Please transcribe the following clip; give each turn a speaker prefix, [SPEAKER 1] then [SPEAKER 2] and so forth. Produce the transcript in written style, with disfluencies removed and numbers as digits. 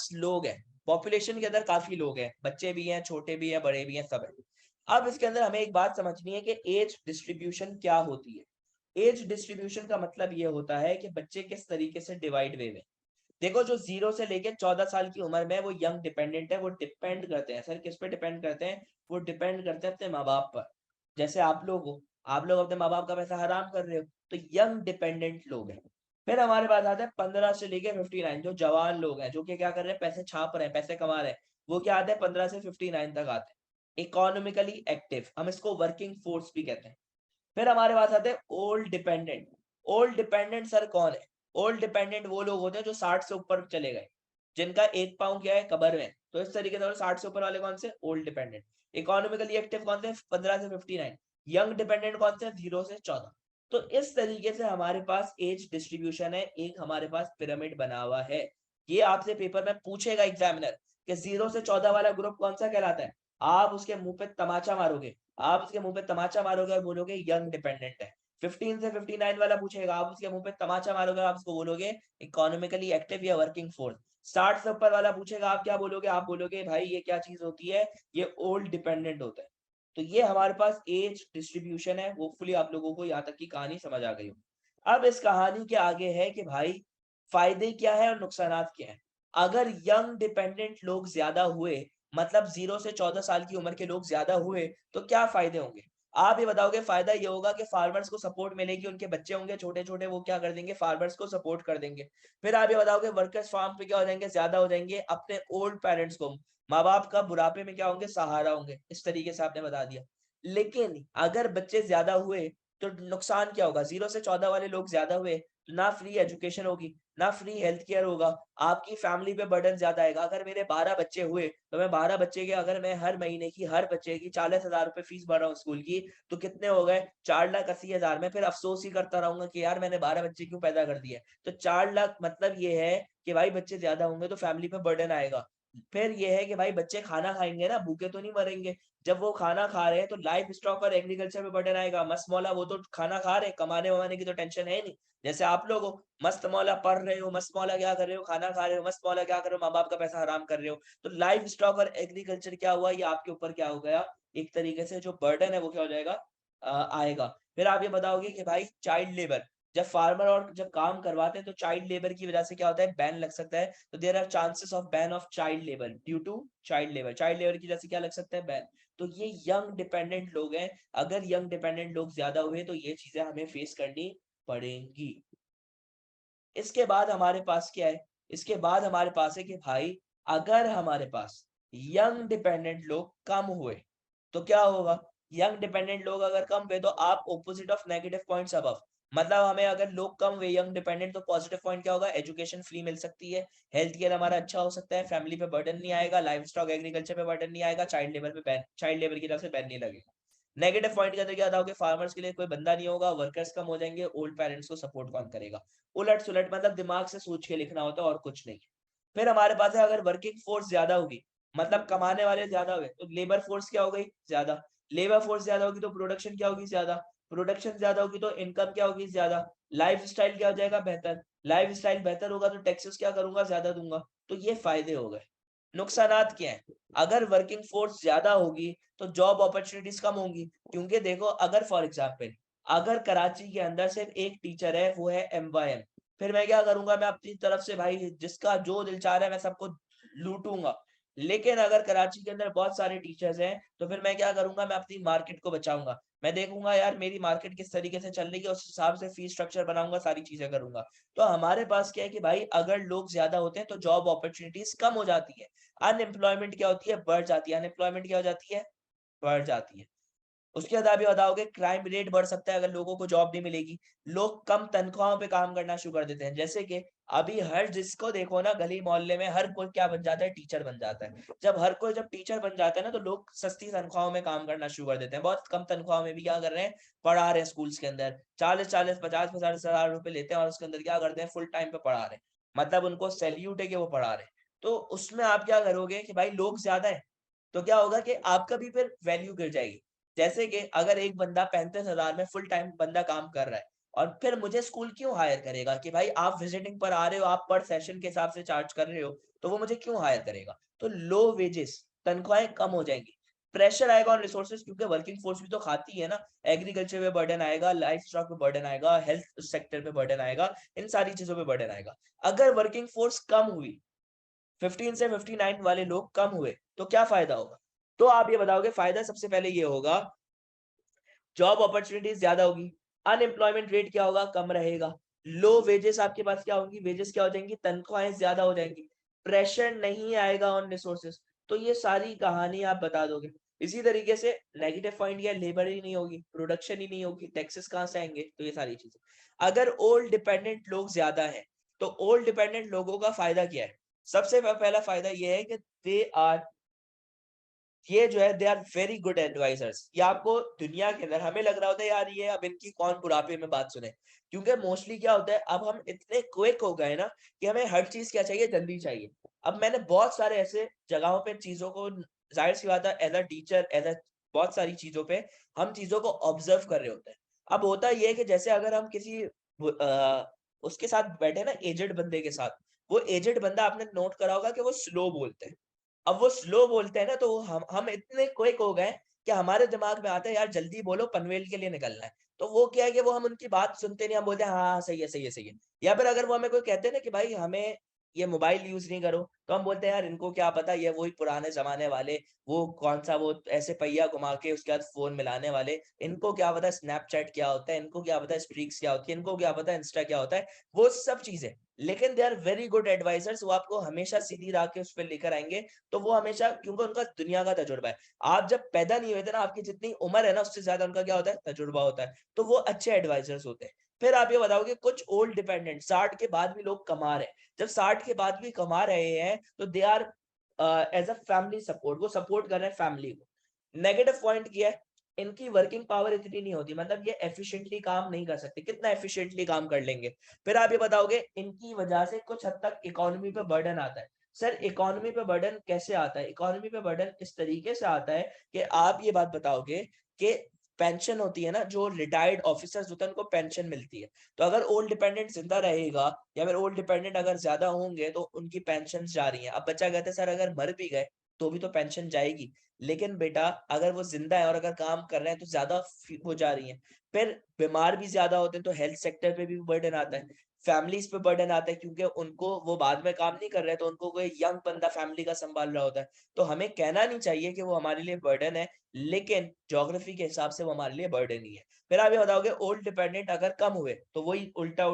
[SPEAKER 1] पास लोग हैं, पॉपुलेशन के अंदर काफी लोग हैं, बच्चे भी हैं, छोटे भी हैं, बड़े भी हैं, सब है। अब इसके अंदर हमें एक बात समझनी है कि एज डिस्ट्रीब्यूशन क्या होती है। एज डिस्ट्रीब्यूशन का मतलब ये होता है कि बच्चे किस तरीके से डिवाइड हुए हैं। देखो, जो 0 से लेके 14 साल की उम्र में वो यंग डिपेंडेंट है, वो डिपेंड करते हैं। सर किस पे डिपेंड करते हैं? वो डिपेंड करते हैं अपने माँ बाप पर। जैसे आप लोग हो, आप लोग अपने माँ बाप का पैसा हराम कर रहे हो, तो यंग डिपेंडेंट लोग हैं। फिर हमारे पास आता है 15 से लेके 59, जो जवान लोग हैं, जो कि क्या कर रहे हैं, पैसे छाप रहे हैं, पैसे कमा रहे हैं। वो क्या आते हैं, 15 से 59 तक आते हैं। इकोनॉमिकली एक्टिव, हम इसको वर्किंग फोर्स भी कहते हैं। फिर हमारे पास आते हैं old dependent. Old dependent sir कौन है? ओल्ड डिपेंडेंट वो लोग होते हैं जो 60 से ऊपर चले गए, जिनका एक पाँव क्या है, कबर में। तो इस तरीके से 60 से ऊपर वाले कौन से? Old dependent. इकोनॉमिकली एक्टिव कौन से? 15 से 59। यंग डिपेंडेंट कौन से? 0 से 14। तो इस तरीके से हमारे पास एज डिस्ट्रीब्यूशन है, एक हमारे पास पिरामिड बना हुआ है। ये आपसे पेपर में पूछेगा एग्जामिनर कि 0 से 14 वाला ग्रुप कौन सा कहलाता है। आप उसके मुंह पे तमाचा मारोगे, आप उसके मुंह पे तमाचा मारोगे और बोलोगे यंग डिपेंडेंट है। 15 से 59 वाला पूछेगा, आप उसके मुंह पे तमाचा मारोगे, आप उसको बोलोगे इकोनॉमिकली एक्टिव या वर्किंग फोर्स। 60 से ऊपर वाला पूछेगा, आप क्या बोलोगे? आप बोलोगे भाई ये क्या चीज होती है, ये ओल्ड डिपेंडेंट होता है। तो ये हमारे पास एज डिस्ट्रीब्यूशन है। होपफुली आप लोगों को यहाँ तक की कहानी समझ आ गई हो। अब इस कहानी के आगे है कि भाई फायदे क्या है और नुकसानात क्या है। अगर यंग डिपेंडेंट लोग ज्यादा हुए, मतलब 0 से 14 साल की उम्र के लोग ज्यादा हुए, तो क्या फायदे होंगे? आप ये बताओगे। फायदा ये होगा कि फार्मर्स को सपोर्ट मिलेगी, उनके बच्चे होंगे छोटे छोटे, वो क्या कर देंगे, फार्मर्स को सपोर्ट कर देंगे। फिर आप ये बताओगे वर्कर्स फार्म पे क्या हो जाएंगे, ज्यादा हो जाएंगे, अपने ओल्ड पेरेंट्स को, माँ बाप का बुढ़ापे में क्या होंगे, सहारा होंगे। इस तरीके से आपने बता दिया। लेकिन अगर बच्चे ज्यादा हुए तो नुकसान क्या होगा? 0 से 14 वाले लोग ज्यादा हुए तो ना फ्री एजुकेशन होगी, ना फ्री हेल्थ केयर होगा, आपकी फैमिली पे बर्डन ज्यादा आएगा। अगर मेरे 12 बच्चे हुए तो मैं 12 बच्चे के, अगर मैं हर महीने की हर बच्चे की 40,000 रुपए फीस भर रहा हूँ स्कूल की, तो कितने हो गए? 4,80,000 में फिर अफसोस ही करता रहूंगा कि यार मैंने 12 बच्चे क्यों पैदा कर दिए। तो 4 लाख मतलब ये है कि भाई बच्चे ज्यादा होंगे तो फैमिली पे बर्डन आएगा। फिर ये है कि भाई बच्चे खाना खाएंगे ना, भूखे तो नहीं मरेंगे। जब वो खाना खा रहे हैं तो लाइफ स्टॉक और एग्रीकल्चर पे बर्डन आएगा। मस्त मौला वो तो खाना खा रहे हैं, कमाने वमाने की तो टेंशन है नहीं। जैसे आप लोग हो, मस्त मौला पढ़ रहे हो, मस्त मौला क्या कर रहे हो, खाना खा रहे हो, मस्त मौला क्या कर रहे हो, माँ बाप का पैसा हराम कर रहे हो। तो लाइफ स्टॉक और एग्रीकल्चर क्या हुआ, ये आपके ऊपर क्या हो गया, एक तरीके से जो बर्डन है वो क्या हो जाएगा, आएगा। फिर आप ये बताओगे कि भाई चाइल्ड लेबर, जब फार्मर और जब काम करवाते हैं तो चाइल्ड लेबर की वजह से क्या होता है, बैन लग सकता है। तो there are chances of ban of child labour due to child labour. Child labour की वजह से क्या लग सकता है, बैन। तो ये यंग डिपेंडेंट लोग हैं। अगर यंग डिपेंडेंट लोग ज्यादा हुए तो ये चीजें हमें फेस करनी पड़ेंगी। इसके बाद हमारे पास क्या है? इसके बाद हमारे पास है कि भाई अगर हमारे पास यंग डिपेंडेंट लोग कम हुए तो क्या होगा? यंग डिपेंडेंट लोग अगर कम हुए तो आप opposite of negative points above, मतलब हमें अगर लोग कम हुए यंग डिपेंडेंट, तो पॉजिटिव पॉइंट क्या होगा? एजुकेशन फ्री मिल सकती है, हेल्थ केयर हमारा अच्छा हो सकता है, फैमिली पे बर्डन नहीं आएगा, लाइफ स्टॉक एग्रीकल्चर पे बर्डन नहीं आएगा, चाइल्ड लेबर पे बैन, चाइल्ड लेबर की तरफ से बैन नहीं लगेगा। नेगेटिव पॉइंट के अंदर क्या था कि फार्मर्स के लिए कोई बंदा नहीं होगा, वर्कर्स कम हो जाएंगे, ओल्ड पेरेंट्स को सपोर्ट कौन करेगा? उलट सुलट, मतलब दिमाग से सोच के लिखना होता है और कुछ नहीं। फिर हमारे पास है अगर वर्किंग फोर्स ज्यादा होगी, मतलब कमाने वाले ज्यादा हुए, तो लेबर फोर्स क्या हो गई? ज्यादा। लेबर फोर्स ज्यादा होगी तो प्रोडक्शन क्या होगी? ज्यादा। प्रोडक्शन ज्यादा होगी तो इनकम क्या होगी? ज्यादा। लाइफ स्टाइल क्या हो जाएगा? बेहतर। लाइफ स्टाइल बेहतर होगा तो टैक्सेस क्या करूंगा? ज्यादा दूंगा। तो ये फायदे हो गए। नुकसानात क्या है? अगर वर्किंग फोर्स ज्यादा होगी तो जॉब अपॉर्चुनिटीज कम होंगी। क्योंकि देखो, अगर फॉर एग्जांपल अगर कराची के अंदर सिर्फ एक टीचर है, वो है MYM, फिर मैं क्या करूंगा, मैं अपनी तरफ से भाई जिसका जो दिल चाह रहा है मैं सबको लूटूंगा। लेकिन अगर कराची के अंदर बहुत सारे टीचर्स हैं तो फिर मैं क्या करूंगा, मैं अपनी मार्केट को बचाऊंगा। मैं देखूंगा यार मेरी मार्केट किस तरीके से चल रही है, उस हिसाब से फीस स्ट्रक्चर बनाऊंगा, सारी चीजें करूंगा। तो हमारे पास क्या है कि भाई अगर लोग ज्यादा होते हैं तो जॉब अपॉर्चुनिटीज कम हो जाती है। अनएम्प्लॉयमेंट क्या होती है? बढ़ जाती है। अनएम्प्लॉयमेंट क्या हो जाती है? बढ़ जाती है। उसके बाद आप ये बताओगे क्राइम रेट बढ़ सकता है अगर लोगों को जॉब नहीं मिलेगी। लोग कम तनख्वाहों पे काम करना शुरू कर देते हैं। जैसे कि अभी हर जिसको देखो ना, गली मोहल्ले में हर कोई क्या बन जाता है? टीचर बन जाता है। जब हर कोई जब टीचर बन जाता है ना, तो लोग सस्ती तनख्वाहों में काम करना शुरू कर देते हैं। बहुत कम तनख्वाह में भी क्या कर रहे हैं? पढ़ा रहे हैं स्कूल्स के अंदर। 40-40, 50-50 हजार रुपए लेते हैं और उसके अंदर क्या करते हैं? फुल टाइम पे पढ़ा रहे हैं। मतलब उनको सैल्यूट है कि वो पढ़ा रहे हैं। तो उसमें आप क्या करोगे कि भाई लोग ज्यादा है, तो क्या होगा कि आपका भी फिर वैल्यू गिर जाएगी। जैसे कि अगर एक बंदा 35,000 में फुल टाइम बंदा काम कर रहा है और फिर मुझे स्कूल क्यों हायर करेगा कि भाई आप विजिटिंग पर आ रहे हो, आप पर सेशन के हिसाब से चार्ज कर रहे हो, तो वो मुझे क्यों हायर करेगा? तो लो वेजेस, तनख्वाहें कम हो जाएँगी। प्रेशर आएगा ऑन रिसोर्सेज क्योंकि वर्किंग फोर्स भी तो खाती है ना। एग्रीकल्चर पे बर्डन आएगा, लाइफ स्टॉक पे बर्डन आएगा, हेल्थ सेक्टर पे बर्डन आएगा, इन सारी चीज़ों पे बर्डन आएगा। अगर वर्किंग फोर्स कम हुई, 15 से 59 वाले लोग कम हुए, तो क्या फ़ायदा होगा? तो आप ये बताओगे फ़ायदा सबसे पहले ये होगा, जॉब अपॉर्च्युनिटीज़ ज़्यादा होगी, अनएम्प्लॉयमेंट रेट क्या होगा? कम रहेगा। लो वेजेस आपके पास क्या होंगी? वेजेस क्या हो जाएँगी? तनख्वाहें ज़्यादा हो जाएँगी। प्रेशर नहीं आएगा ऑन रिसोर्सेज़। तो ये सारी कहानी आप बता दोगे। इसी तरीके से नेगेटिव पॉइंट ये लेबर ही नहीं होगी, प्रोडक्शन ही नहीं होगी, टैक्सेस कहाँ से आएँगे? तो ये सारी चीज़ें। अगर ओल्ड डिपेंडेंट लोग ज़्यादा हैं, तो ओल्ड डिपेंडेंट लोगों का फ़ायदा क्या है? सबसे पहला फ़ायदा ये है कि ये जो है they are very good advisors. ये आपको दुनिया के अंदर हमें लग रहा होता है यार ये अब इनकी कौन बुढ़ापे में बात सुने, क्योंकि मोस्टली क्या होता है अब हम इतने क्विक हो गए ना कि हमें हर चीज क्या चाहिए, जल्दी चाहिए। अब मैंने बहुत सारे ऐसे जगहों पे चीजों को, जाहिर सी बात है as a teacher, as a बहुत सारी चीजों पे हम चीजों को ऑब्जर्व कर रहे होते हैं। अब होता ये है कि जैसे अगर हम किसी उसके साथ बैठे ना, एजेड बंदे के साथ, वो एजेड बंदा आपने नोट करा होगा कि वो स्लो बोलते हैं। अब वो स्लो बोलते हैं ना, तो हम इतने क्विक हो गए कि हमारे दिमाग में आता है यार जल्दी बोलो, पनवेल के लिए निकलना है। तो वो क्या है कि वो हम उनकी बात सुनते नहीं, हम बोलते हैं हाँ, हाँ, सही है, सही है, सही है। या फिर अगर वो हमें कोई कहते हैं ना कि भाई हमें ये मोबाइल यूज़ नहीं करो, तो हम बोलते हैं यार इनको क्या पता, ये वही पुराने ज़माने वाले, वो कौन-सा वो ऐसे पहिया घुमा के उसके बाद फ़ोन मिलाने वाले, इनको क्या पता स्नैपचैट क्या होता है, इनको क्या पता स्ट्रीक्स क्या होती है, इनको क्या पता इंस्टा क्या होता है, वो सब चीज़ें। लेकिन they are very good advisors, वो आपको हमेशा सीधी राह के उस पे लेकर आएँगे। तो वो हमेशा, क्योंकि उनका दुनिया का तजुर्बा है। आप जब पैदा नहीं हुए थे ना, आपकी जितनी उम्र है ना, उससे ज़्यादा उनका क्या होता है, तजुर्बा होता है। तो वो अच्छे एडवाइज़र्स होते हैं। फिर आप ये बताओगे कुछ ओल्ड डिपेंडेंट 60 के बाद भी लोग कमा रहे हैं। जब 60 के बाद भी कमा रहे हैं, तो they are as a family support, वो सपोर्ट कर रहे हैं फैमिली को। नेगेटिव पॉइंट क्या है? इनकी वर्किंग पावर इतनी नहीं होती, मतलब ये एफिशिएंटली काम नहीं कर सकते। कितना एफिशिएंटली काम कर लेंगे? फिर आप ये बताओगे इनकी वजह से कुछ हद तक इकोनॉमी पे बर्डन आता है। सर इकोनॉमी पे बर्डन कैसे आता है? इकोनॉमी पे बर्डन इस तरीके से आता है कि आप ये बात बताओगे कि पेंशन होती है ना, जो रिटायर्ड ऑफिसर्स होते हैं उनको पेंशन मिलती है। तो अगर ओल्ड डिपेंडेंट ज़िंदा रहेगा या फिर ओल्ड डिपेंडेंट अगर ज़्यादा होंगे तो उनकी पेंशन्स जा रही हैं। अब बच्चा कहता है सर अगर मर भी गए तो भी तो पेंशन जाएगी। लेकिन बेटा अगर वो ज़िंदा है और अगर काम कर रहे हैं तो ज़्यादा फ़ी हो जा रही हैं। फिर बीमार भी ज़्यादा होते हैं तो हेल्थ सेक्टर पे भी बर्डन आता है। फैमिलीज़ पे बर्डन आता है क्योंकि उनको वो बाद में काम नहीं कर रहे हैं, तो उनको कोई यंग बंदा फैमिली का सँभाल रहा होता है। तो हमें कहना नहीं चाहिए कि वो हमारे लिए बर्डन है, लेकिन ज्योग्राफी के हिसाब से वो हमारे लिए बर्डन ही है। फिर आप ये बताओगे ओल्ड डिपेंडेंट अगर कम हुए, तो वही उल्टा